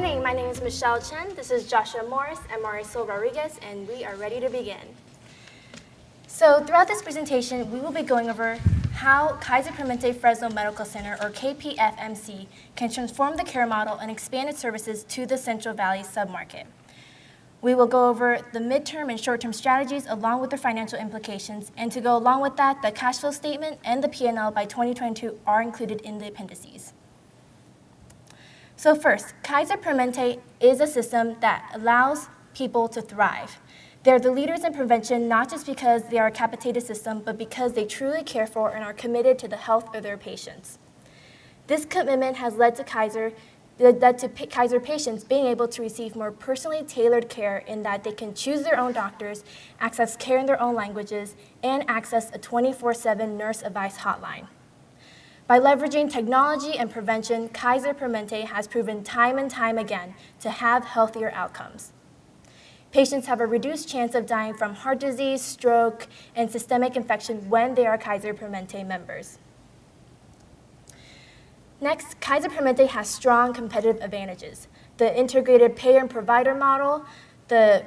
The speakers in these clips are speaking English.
morning, my name is Michelle Chen. This is Joshua Morris and Marisol Rodriguez, and we are ready to begin. So throughout this presentation, we will be going over how Kaiser Permanente Fresno Medical Center, or KPFMC, can transform the care model and expand its services to the Central Valley submarket. We will go over the midterm and short-term strategies along with their financial implications, and to go along with that, the cash flow statement and the P&L by 2022 are included in the appendices. So first, Kaiser Permanente is a system that allows people to thrive. They're the leaders in prevention, not just because they are a capitated system, but because they truly care for and are committed to the health of their patients. This commitment has led to Kaiser patients being able to receive more personally tailored care in that they can choose their own doctors, access care in their own languages, and access a 24/7 nurse advice hotline. By leveraging technology and prevention, Kaiser Permanente has proven time and time again to have healthier outcomes. Patients have a reduced chance of dying from heart disease, stroke, and systemic infection when they are Kaiser Permanente members. Next, Kaiser Permanente has strong competitive advantages. The integrated payer and provider model, the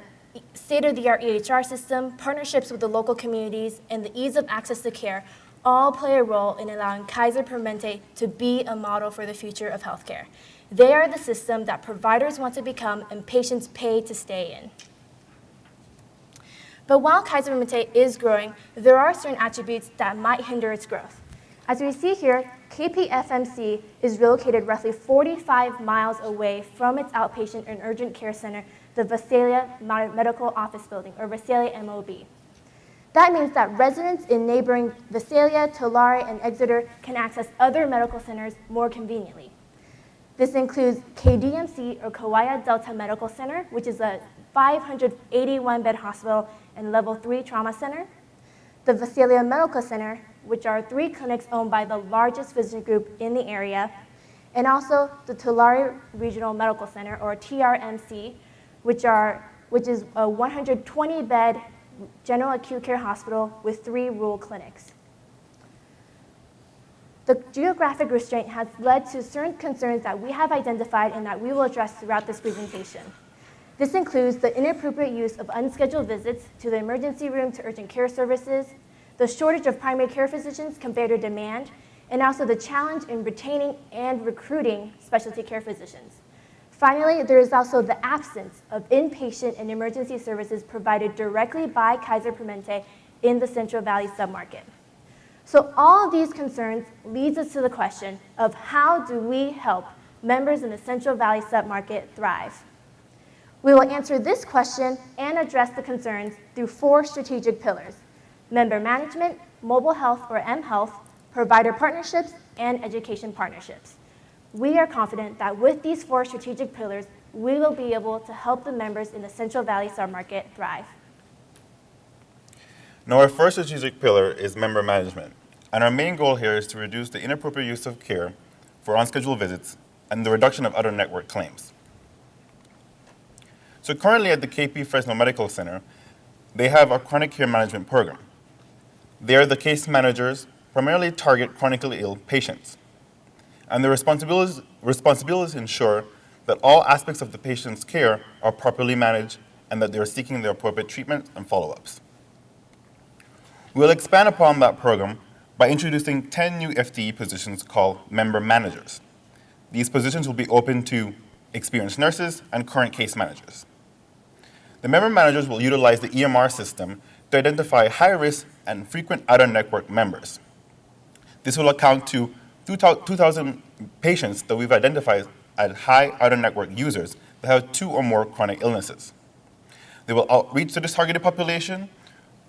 state-of-the-art EHR system, partnerships with the local communities, and the ease of access to care all play a role in allowing Kaiser Permanente to be a model for the future of healthcare. They are the system that providers want to become and patients pay to stay in. But while Kaiser Permanente is growing, there are certain attributes that might hinder its growth. As we see here, KPFMC is located roughly 45 miles away from its outpatient and urgent care center, the Visalia Medical Office Building, or Visalia MOB. That means that residents in neighboring Visalia, Tulare, and Exeter can access other medical centers more conveniently. This includes KDMC, or Kauai Delta Medical Center, which is a 581-bed hospital and level 3 trauma center, the Visalia Medical Center, which are 3 clinics owned by the largest physician group in the area, and also the Tulare Regional Medical Center, or TRMC, which is a 120-bed general acute care hospital with 3 rural clinics. The geographic restraint has led to certain concerns that we have identified and that we will address throughout this presentation. This includes the inappropriate use of unscheduled visits to the emergency room to urgent care services, the shortage of primary care physicians compared to demand, and also the challenge in retaining and recruiting specialty care physicians. Finally, there is also the absence of inpatient and emergency services provided directly by Kaiser Permanente in the Central Valley submarket. So all of these concerns leads us to the question of how do we help members in the Central Valley submarket thrive? We will answer this question and address the concerns through 4 strategic pillars: member management, mobile health or mHealth, provider partnerships, and education partnerships. We are confident that with these 4 strategic pillars, we will be able to help the members in the Central Valley submarket thrive. Now, our first strategic pillar is member management, and our main goal here is to reduce the inappropriate use of care for unscheduled visits and the reduction of out-of-network claims. So currently at the KP Fresno Medical Center, they have a chronic care management program. There, the case managers primarily target chronically ill patients, and their responsibilities ensure that all aspects of the patient's care are properly managed and that they are seeking the appropriate treatment and follow-ups. We'll expand upon that program by introducing 10 new FTE positions called member managers. These positions will be open to experienced nurses and current case managers. The member managers will utilize the EMR system to identify high-risk and frequent out-of-network members. This will account to 2,000 patients that we've identified as high out-of-network users that have 2 or more chronic illnesses. They will outreach to this targeted population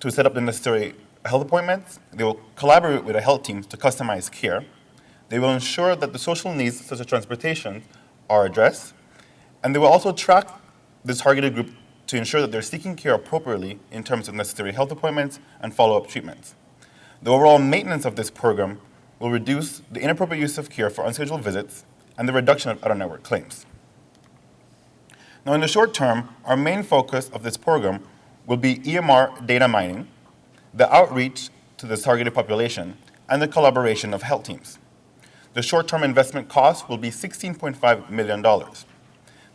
to set up the necessary health appointments. They will collaborate with the health teams to customize care. They will ensure that the social needs, such as transportation, are addressed. And they will also track this targeted group to ensure that they're seeking care appropriately in terms of necessary health appointments and follow-up treatments. The overall maintenance of this program will reduce the inappropriate use of care for unscheduled visits and the reduction of out-of-network claims. Now, in the short term, our main focus of this program will be EMR data mining, the outreach to this targeted population, and the collaboration of health teams. The short-term investment cost will be $16.5 million.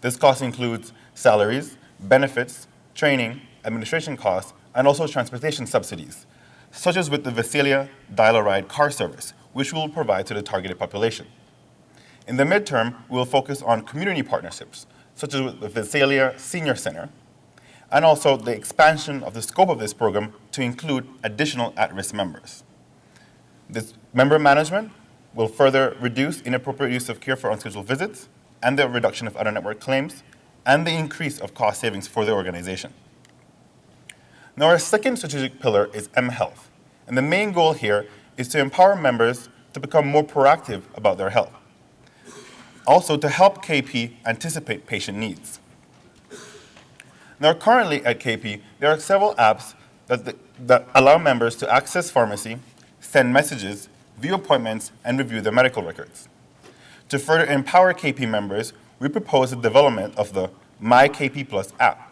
This cost includes salaries, benefits, training, administration costs, and also transportation subsidies, such as with the Visalia Dial-A-Ride car service, which we will provide to the targeted population. In the midterm, we will focus on community partnerships, such as with the Visalia Senior Center, and also the expansion of the scope of this program to include additional at-risk members. This member management will further reduce inappropriate use of care for unscheduled visits and the reduction of out-of-network claims and the increase of cost savings for the organization. Now, our second strategic pillar is mHealth, and the main goal here is to empower members to become more proactive about their health. Also, to help KP anticipate patient needs. Now, currently at KP, there are several apps that allow members to access pharmacy, send messages, view appointments, and review their medical records. To further empower KP members, we propose the development of the My KP Plus app,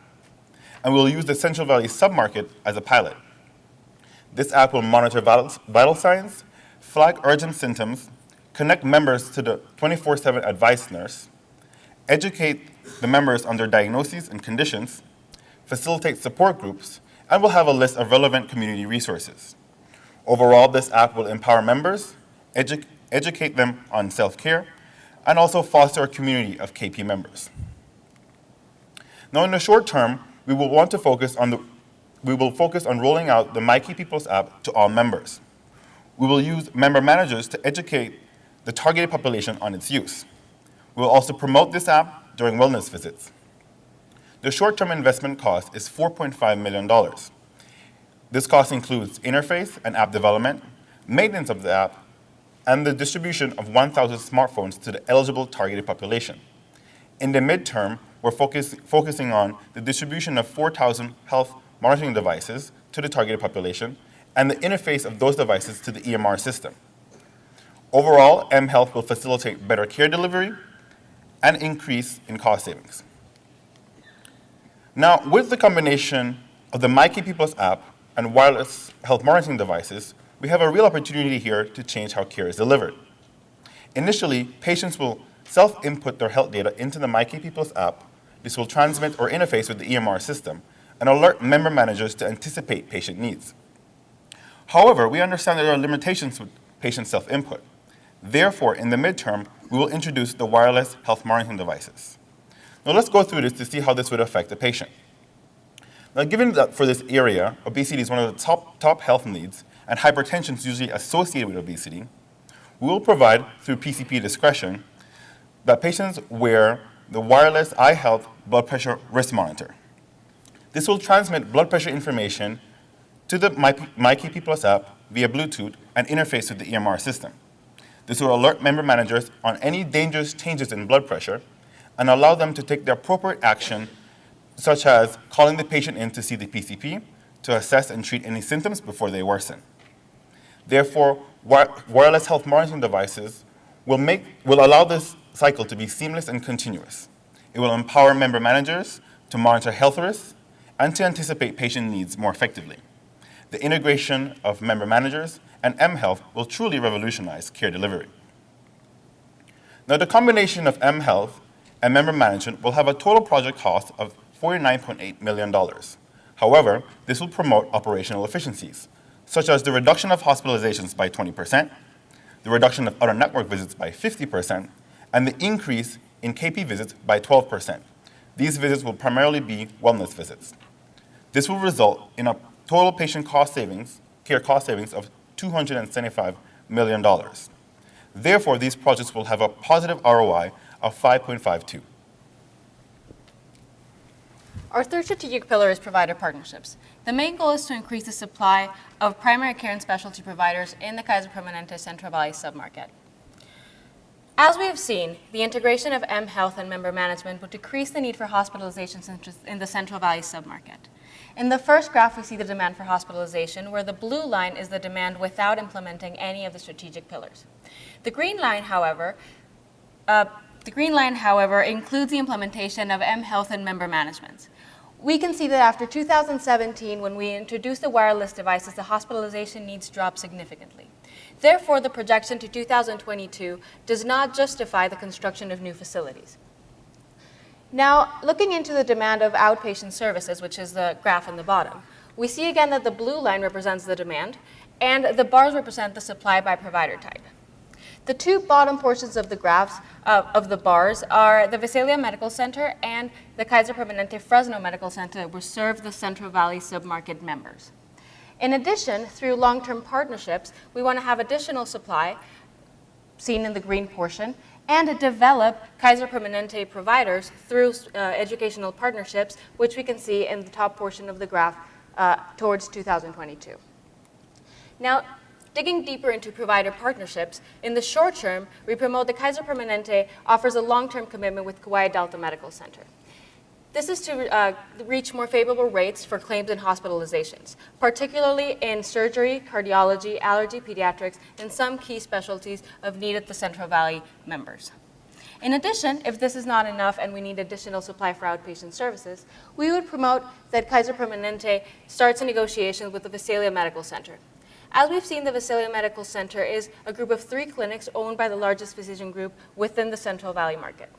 and we'll use the Central Valley submarket as a pilot. This app will monitor vital signs, flag urgent symptoms, connect members to the 24/7 advice nurse, educate the members on their diagnoses and conditions, facilitate support groups, and will have a list of relevant community resources. Overall, this app will empower members, educate them on self-care, and also foster a community of KP members. Now, in the short term, we will focus on rolling out the My KP Plus app to all members. We will use member managers to educate the targeted population on its use. We will also promote this app during wellness visits. The short-term investment cost is $4.5 million. This cost includes interface and app development, maintenance of the app, and the distribution of 1,000 smartphones to the eligible targeted population. In the midterm, we're focusing on the distribution of 4,000 health monitoring devices to the targeted population and the interface of those devices to the EMR system. Overall, mHealth will facilitate better care delivery and increase in cost savings. Now, with the combination of the My KP Plus app and wireless health monitoring devices, we have a real opportunity here to change how care is delivered. Initially, patients will self-input their health data into the My KP Plus app. This will transmit or interface with the EMR system and alert member managers to anticipate patient needs. However, we understand that there are limitations with patient self-input. Therefore, in the midterm, we will introduce the wireless health monitoring devices. Now, let's go through this to see how this would affect the patient. Now, given that for this area, obesity is one of the top health needs, and hypertension is usually associated with obesity, we will provide, through PCP discretion, that patients wear the wireless iHealth blood pressure wrist monitor. This will transmit blood pressure information to the My KP Plus app via Bluetooth and interface with the EMR system. This will alert member managers on any dangerous changes in blood pressure and allow them to take the appropriate action, such as calling the patient in to see the PCP to assess and treat any symptoms before they worsen. Therefore, wireless health monitoring devices will allow this cycle to be seamless and continuous. It will empower member managers to monitor health risks and to anticipate patient needs more effectively. The integration of member managers and mHealth will truly revolutionize care delivery. Now, the combination of mHealth and member management will have a total project cost of $49.8 million. However, this will promote operational efficiencies, such as the reduction of hospitalizations by 20%, the reduction of out-of-network visits by 50%, and the increase in KP visits by 12%. These visits will primarily be wellness visits. This will result in a total patient care cost savings of $275 million. Therefore, these projects will have a positive ROI of 5.52. Our third strategic pillar is provider partnerships. The main goal is to increase the supply of primary care and specialty providers in the Kaiser Permanente Central Valley submarket. As we have seen, the integration of mHealth and member management will decrease the need for hospitalizations in the Central Valley submarket. In the first graph, we see the demand for hospitalization, where the blue line is the demand without implementing any of the strategic pillars. The green line, however, includes the implementation of mHealth and member management. We can see that after 2017, when we introduced the wireless devices, the hospitalization needs dropped significantly. Therefore, the projection to 2022 does not justify the construction of new facilities. Now, looking into the demand of outpatient services, which is the graph in the bottom, we see again that the blue line represents the demand, and the bars represent the supply by provider type. The two bottom portions of the graphs of the bars are the Visalia Medical Center and the Kaiser Permanente Fresno Medical Center, which serve the Central Valley submarket members. In addition, through long-term partnerships, we want to have additional supply, seen in the green portion, and develop Kaiser Permanente providers through educational partnerships, which we can see in the top portion of the graph towards 2022. Now, digging deeper into provider partnerships, in the short term, we promote the Kaiser Permanente offers a long-term commitment with Kauai Delta Medical Center. This is to reach more favorable rates for claims and hospitalizations, particularly in surgery, cardiology, allergy, pediatrics, and some key specialties of need at the Central Valley members. In addition, if this is not enough and we need additional supply for outpatient services, we would promote that Kaiser Permanente starts negotiations with the Visalia Medical Center. As we've seen, the Visalia Medical Center is a group of 3 clinics owned by the largest physician group within the Central Valley market.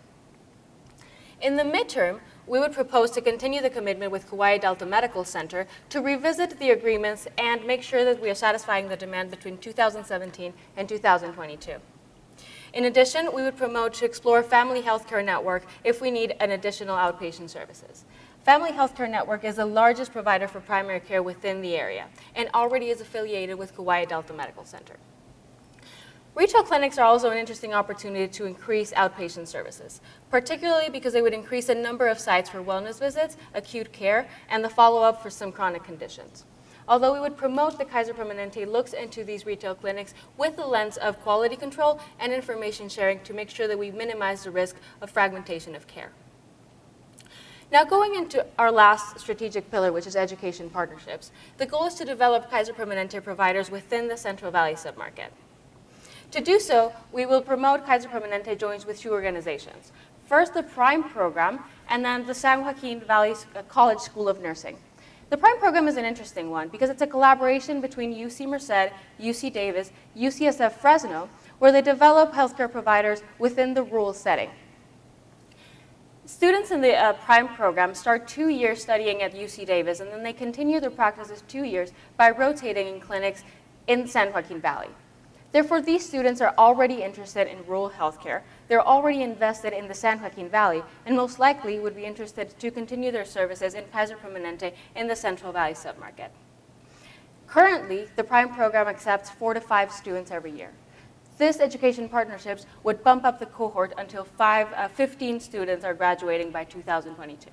In the midterm, we would propose to continue the commitment with Kauai Delta Medical Center to revisit the agreements and make sure that we are satisfying the demand between 2017 and 2022. In addition, we would promote to explore Family Healthcare Network if we need an additional outpatient services. Family Healthcare Network is the largest provider for primary care within the area and already is affiliated with Kauai Delta Medical Center. Retail clinics are also an interesting opportunity to increase outpatient services, particularly because they would increase the number of sites for wellness visits, acute care, and the follow-up for some chronic conditions. Although we would promote the Kaiser Permanente looks into these retail clinics with the lens of quality control and information sharing to make sure that we minimize the risk of fragmentation of care. Now, going into our last strategic pillar, which is education partnerships, the goal is to develop Kaiser Permanente providers within the Central Valley submarket. To do so, we will promote Kaiser Permanente joins with 2 organizations. First, the PRIME program, and then the San Joaquin Valley College School of Nursing. The PRIME program is an interesting one because it's a collaboration between UC Merced, UC Davis, UCSF Fresno, where they develop healthcare providers within the rural setting. Students in the PRIME program start 2 years studying at UC Davis, and then they continue their practices 2 years by rotating in clinics in San Joaquin Valley. Therefore, these students are already interested in rural healthcare, they're already invested in the San Joaquin Valley, and most likely would be interested to continue their services in Kaiser Permanente in the Central Valley submarket. Currently, the PRIME program accepts 4 to 5 students every year. This education partnerships would bump up the cohort until 15 students are graduating by 2022.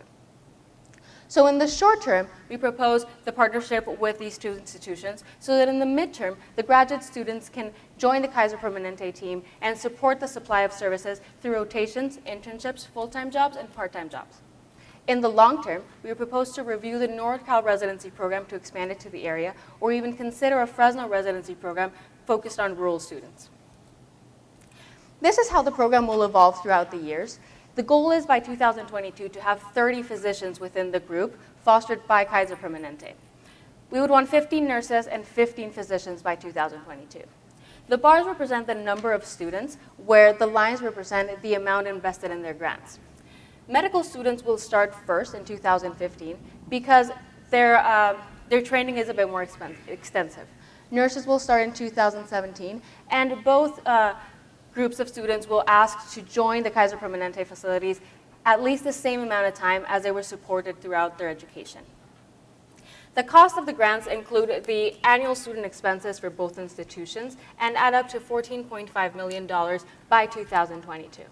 So in the short term, we propose the partnership with these 2 institutions so that in the midterm, the graduate students can join the Kaiser Permanente team and support the supply of services through rotations, internships, full-time jobs, and part-time jobs. In the long term, we propose to review the NorCal residency program to expand it to the area, or even consider a Fresno residency program focused on rural students. This is how the program will evolve throughout the years. The goal is by 2022 to have 30 physicians within the group fostered by Kaiser Permanente. We would want 15 nurses and 15 physicians by 2022. The bars represent the number of students, where the lines represent the amount invested in their grants. Medical students will start first in 2015 because their training is a bit more extensive. Nurses will start in 2017, and both groups of students will ask to join the Kaiser Permanente facilities at least the same amount of time as they were supported throughout their education. The cost of the grants include the annual student expenses for both institutions and add up to $14.5 million by 2022.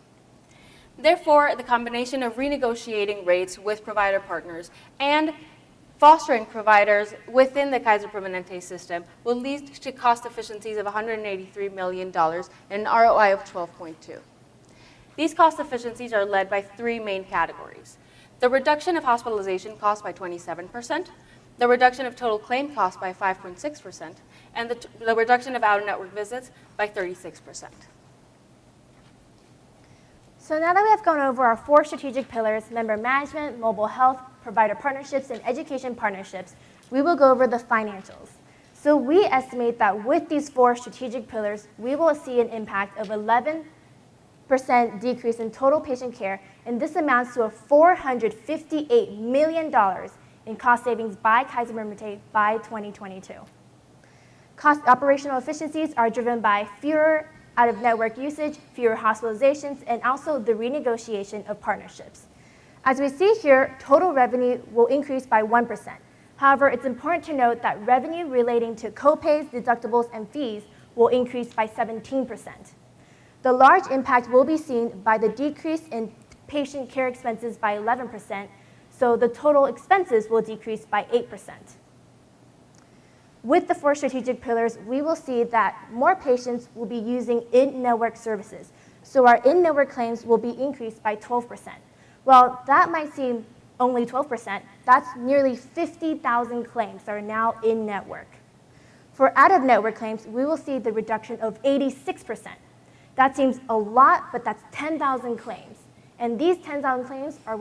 Therefore, the combination of renegotiating rates with provider partners and fostering providers within the Kaiser Permanente system will lead to cost efficiencies of $183 million and an ROI of 12.2. These cost efficiencies are led by 3 main categories: the reduction of hospitalization costs by 27%, the reduction of total claim costs by 5.6%, and the reduction of out-of-network visits by 36%. So now that we have gone over our 4 strategic pillars, member management, mobile health, provider partnerships, and education partnerships, we will go over the financials. So we estimate that with these 4 strategic pillars, we will see an impact of $11 decrease in total patient care, and this amounts to a $458 million in cost savings by Kaiser Permanente by 2022. Operational efficiencies are driven by fewer out-of-network usage, fewer hospitalizations, and also the renegotiation of partnerships. As we see here, total revenue will increase by 1%. However, it's important to note that revenue relating to co-pays, deductibles, and fees will increase by 17%. The large impact will be seen by the decrease in patient care expenses by 11%, so the total expenses will decrease by 8%. With the 4 strategic pillars, we will see that more patients will be using in-network services, so our in-network claims will be increased by 12%. While that might seem only 12%, that's nearly 50,000 claims that are now in-network. For out-of-network claims, we will see the reduction of 86%. That seems a lot, but that's 10,000 claims. And these 10,000 claims are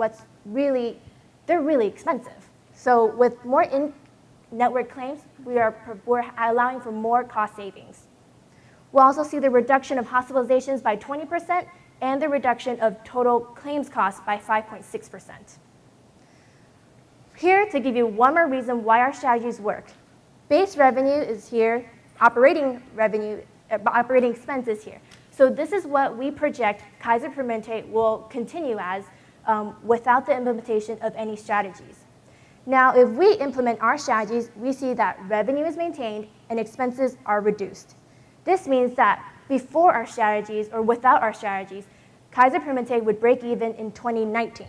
they're really expensive. So with more in-network claims, we're allowing for more cost savings. We'll also see the reduction of hospitalizations by 20% and the reduction of total claims costs by 5.6%. Here to give you one more reason why our strategies work. Base revenue is here, operating expense is here. So this is what we project Kaiser Permanente will continue as without the implementation of any strategies. Now, if we implement our strategies, we see that revenue is maintained and expenses are reduced. This means that before our strategies or without our strategies, Kaiser Permanente would break even in 2019.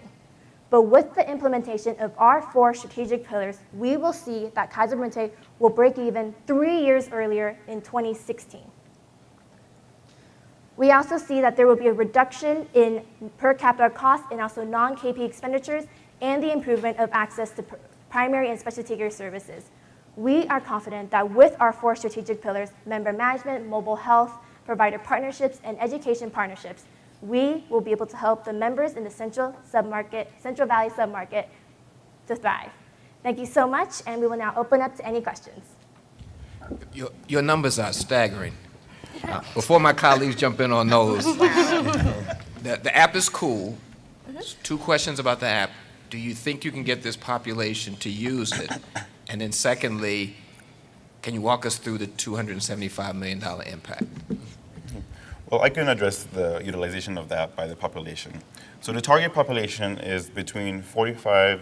But with the implementation of our 4 strategic pillars, we will see that Kaiser Permanente will break even 3 years earlier in 2016. We also see that there will be a reduction in per capita costs and also non-KP expenditures and the improvement of access to primary and specialty care services. We are confident that with our 4 strategic pillars, member management, mobile health, provider partnerships, and education partnerships, we will be able to help the members in the Central Valley submarket to thrive. Thank you so much, and we will now open up to any questions. Your numbers are staggering. Before my colleagues jump in on those, the app is cool. 2 questions about the app. Do you think you can get this population to use it? And then secondly, can you walk us through the $275 million impact? Well, I can address the utilization of the app by the population. So the target population is between 45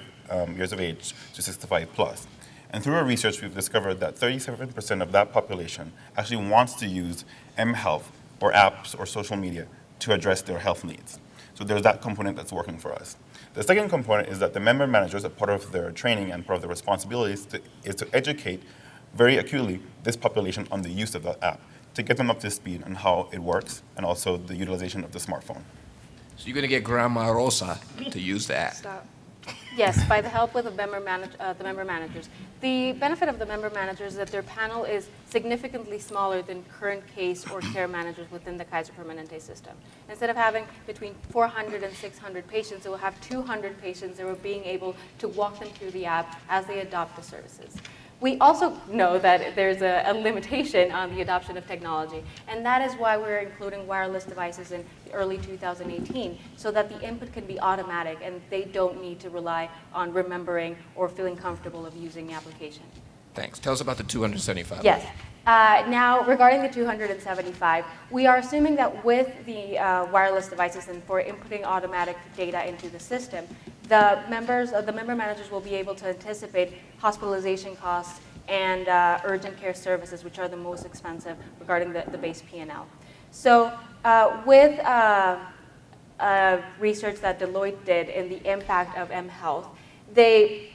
years of age to 65 plus. And through our research, we've discovered that 37% of that population actually wants to use mHealth or apps or social media to address their health needs. So there's that component that's working for us. The second component is that the member managers, a part of their training and part of their responsibilities, is to educate very acutely this population on the use of the app, to get them up to speed on how it works and also the utilization of the smartphone. So you're going to get Grandma Rosa to use the app. Stop. Yes, by the help with the member managers. The benefit of the member managers is that their panel is significantly smaller than current case or care managers within the Kaiser Permanente system. Instead of having between 400 and 600 patients, it will have 200 patients that are being able to walk them through the app as they adopt the services. We also know that there's a limitation on the adoption of technology, and that is why we're including wireless devices in early 2018, so that the input can be automatic and they don't need to rely on remembering or feeling comfortable of using the application. Thanks. Tell us about the 275. Yes. Now, regarding the 275, we are assuming that with the wireless devices and for inputting automatic data into the system, the member managers will be able to anticipate hospitalization costs and urgent care services, which are the most expensive regarding the base P&L. So with research that Deloitte did in the impact of mHealth, they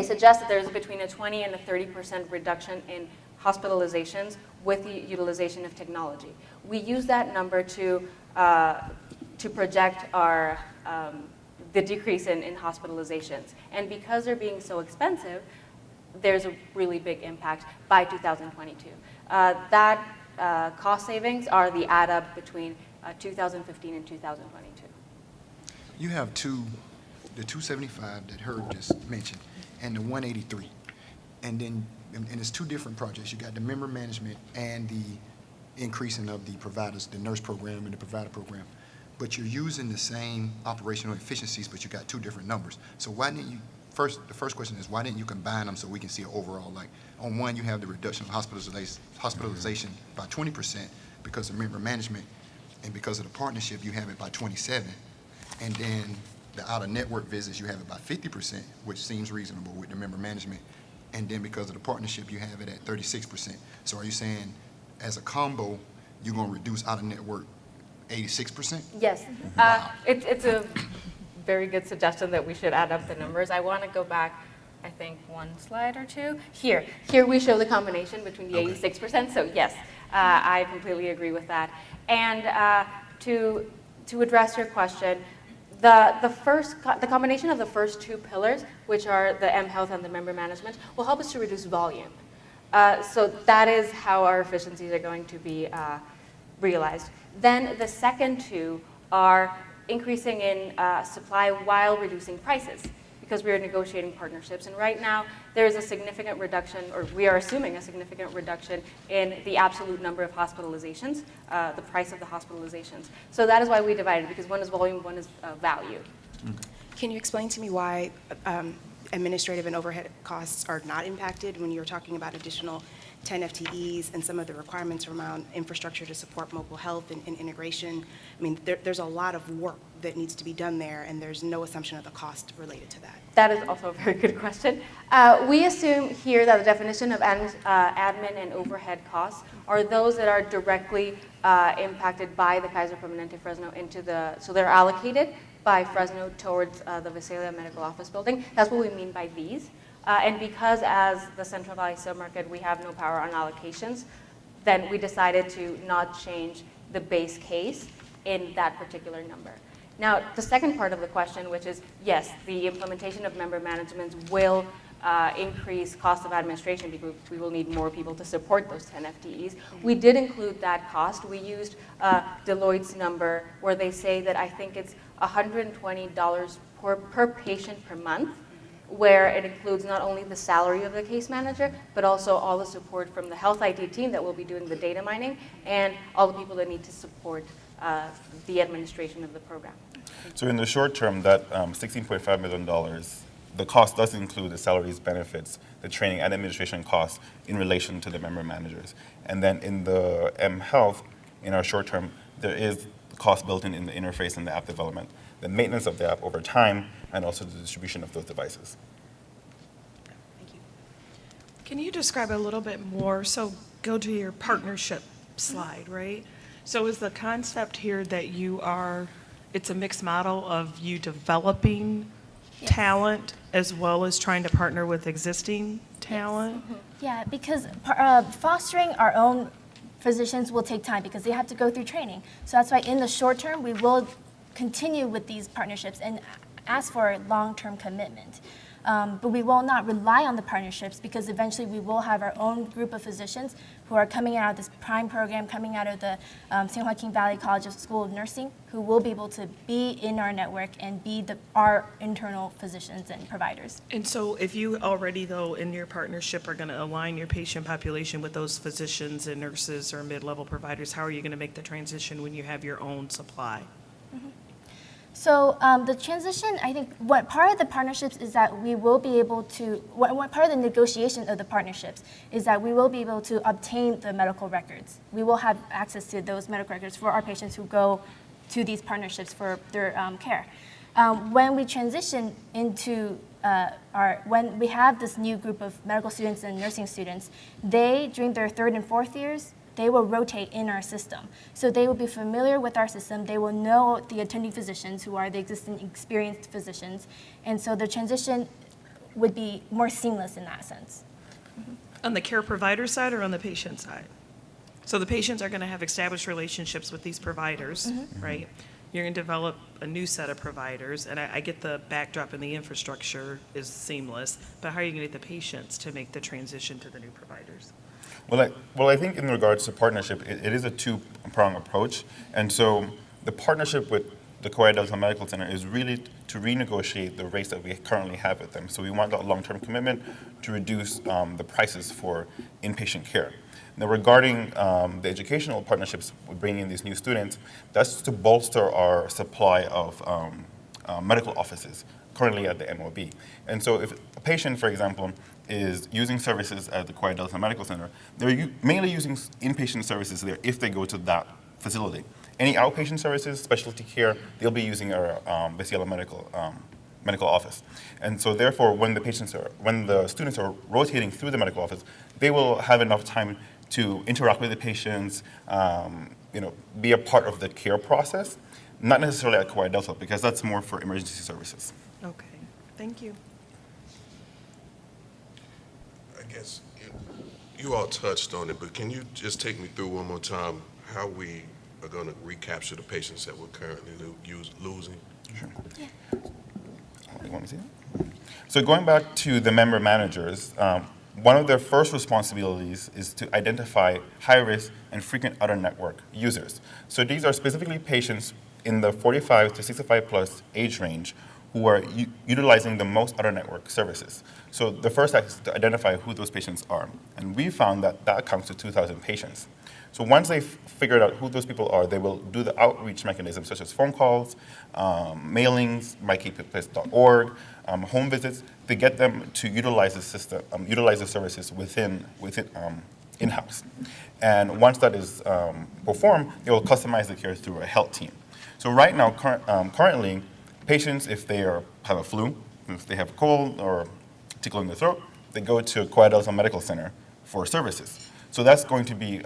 suggest that there's between a 20 and a 30% reduction in hospitalizations with the utilization of technology. We use that number to project our the decrease in hospitalizations. And because they're being so expensive, there's a really big impact by 2022. That cost savings are the add up between 2015 and 2022. You have the 275 that Herb just mentioned, and the 183. And then, and it's 2 different projects. You got the member management and the increasing of the providers, the nurse program and the provider program. but you're using the same operational efficiencies, but you got two different numbers. So why didn't you, the first question is, why didn't you combine them so we can see an overall, like, on one, you have the reduction of hospitalization by 20% because of member management, and because of the partnership, you have it by 27. And then the out-of-network visits, you have it by 50%, which seems reasonable with the member management. And then because of the partnership, you have it at 36%. So are you saying, as a combo, you're going to reduce out-of-network 86%? Yes. It's a very good suggestion that we should add up the numbers. I want to go back, I think, one slide or two. Here we show the combination between the 86%. So yes, I completely agree with that. And to address your question, the combination of the first two pillars, which are the M Health and the member management, will help us to reduce volume. So that is how our efficiencies are going to be realized. Then the second two are increasing in supply while reducing prices, because we are negotiating partnerships. And right now, there is a significant reduction, or we are assuming a significant reduction in the absolute number of hospitalizations, the price of the hospitalizations. So that is why we divided, because one is volume, one is value. Can you explain to me why administrative and overhead costs are not impacted when you're talking about additional 10 FTEs and some of the requirements around infrastructure to support mobile health and integration? I mean, there's a lot of work that needs to be done there, and there's no assumption of the cost related to that. That is also a very good question. We assume here that the definition of admin and overhead costs are those that are directly impacted by the Kaiser Permanente Fresno so they're allocated by Fresno towards the Visalia Medical Office Building. That's what we mean by these. And because as the Central Valley submarket, we have no power on allocations, then we decided to not change the base case in that particular number. Now, the second part of the question, which is, yes, the implementation of member management will increase cost of administration because we will need more people to support those 10 FTEs. We did include that cost. We used Deloitte's number where they say that I think it's $120 per patient per month, where it includes not only the salary of the case manager, but also all the support from the health IT team that will be doing the data mining and all the people that need to support the administration of the program. So in the short term, that $16.5 million, the cost does include the salaries, benefits, the training and administration costs in relation to the member managers. And then in the M Health, in our short term, there is cost built in the interface and the app development, the maintenance of the app over time, and also the distribution of those devices. Thank you. Can you describe a little bit more? So go to your partnership slide, right? So is the concept here that it's a mixed model of you developing talent as well as trying to partner with existing talent? Yeah, because fostering our own physicians will take time because they have to go through training. So that's why in the short term, we will continue with these partnerships and ask for a long-term commitment. But we will not rely on the partnerships because eventually we will have our own group of physicians who are coming out of this PRIME program, coming out of the San Joaquin Valley College of School of Nursing, who will be able to be in our network and be our internal physicians and providers. And so if you already, though, in your partnership are going to align your patient population with those physicians and nurses or mid-level providers, how are you going to make the transition when you have your own supply? So the transition, I think, what part of the partnerships is that we will be able to, what part of the negotiation of the partnerships is that we will be able to obtain the medical records. We will have access to those medical records for our patients who go to these partnerships for their care. When we transition into when we have this new group of medical students and nursing students, during their 3rd and 4th years, they will rotate in our system. So they will be familiar with our system. They will know the attending physicians who are the existing experienced physicians. And so the transition would be more seamless in that sense. On the care provider side or on the patient side? So the patients are going to have established relationships with these providers, right? You're going to develop a new set of providers, and I get the backdrop and the infrastructure is seamless, but how are you going to get the patients to make the transition to the new providers? Well, I think in regards to partnership, it is a two-pronged approach. And so the partnership with the Kauai Delta Medical Center is really to renegotiate the rates that we currently have with them. So we want a long-term commitment to reduce the prices for inpatient care. Now, regarding the educational partnerships with bringing in these new students, that's to bolster our supply of medical offices currently at the NOB. And so if a patient, for example, is using services at the Kauai Delta Medical Center, they're mainly using inpatient services there if they go to that facility. Any outpatient services, specialty care, they'll be using our Vesiela medical office. And so therefore, when the students are rotating through the medical office, they will have enough time to interact with the patients, be a part of the care process, not necessarily at Kauai Delta, because that's more for emergency services. Okay, thank you. I guess you all touched on it, but can you just take me through one more time how we are going to recapture the patients that we're currently losing? Sure. You want me to see that? So going back to the member managers, one of their first responsibilities is to identify high-risk and frequent out-of-network users. So these are specifically patients in the 45 to 65 plus age range who are utilizing the most out-of-network services. So the first act is to identify who those patients are. And we found that that counts to 2,000 patients. So once they've figured out who those people are, they will do the outreach mechanisms such as phone calls, mailings, mykeepitplace.org, home visits, to get them to utilize the system, utilize the services within in-house. And once that is performed, they will customize the care through a health team. So right now, currently, patients, if they have a flu, if they have a cold or tickle in the throat, they go to Kauai Delta Medical Center for services. So that's going to be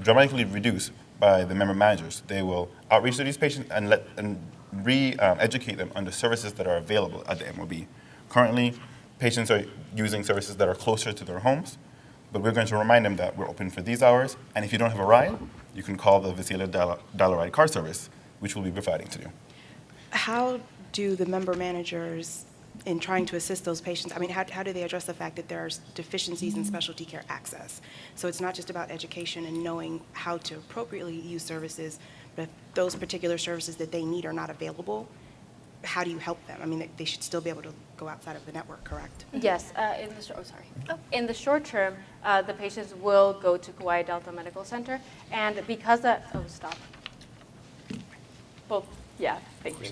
dramatically reduced by the member managers. They will outreach to these patients and re-educate them on the services that are available at the MOB. Currently, patients are using services that are closer to their homes, but we're going to remind them that we're open for these hours, and if you don't have a ride, you can call the Vesiela Dollar Ride car service, which we'll be providing to you. How do the member managers, in trying to assist those patients, how do they address the fact that there are deficiencies in specialty care access? So it's not just about education and knowing how to appropriately use services, but if those particular services that they need are not available, how do you help them? They should still be able to go outside of the network, correct? Yes, in the short term, the patients will go to Kauai Delta Medical Center, and because that, well, yeah, thank you.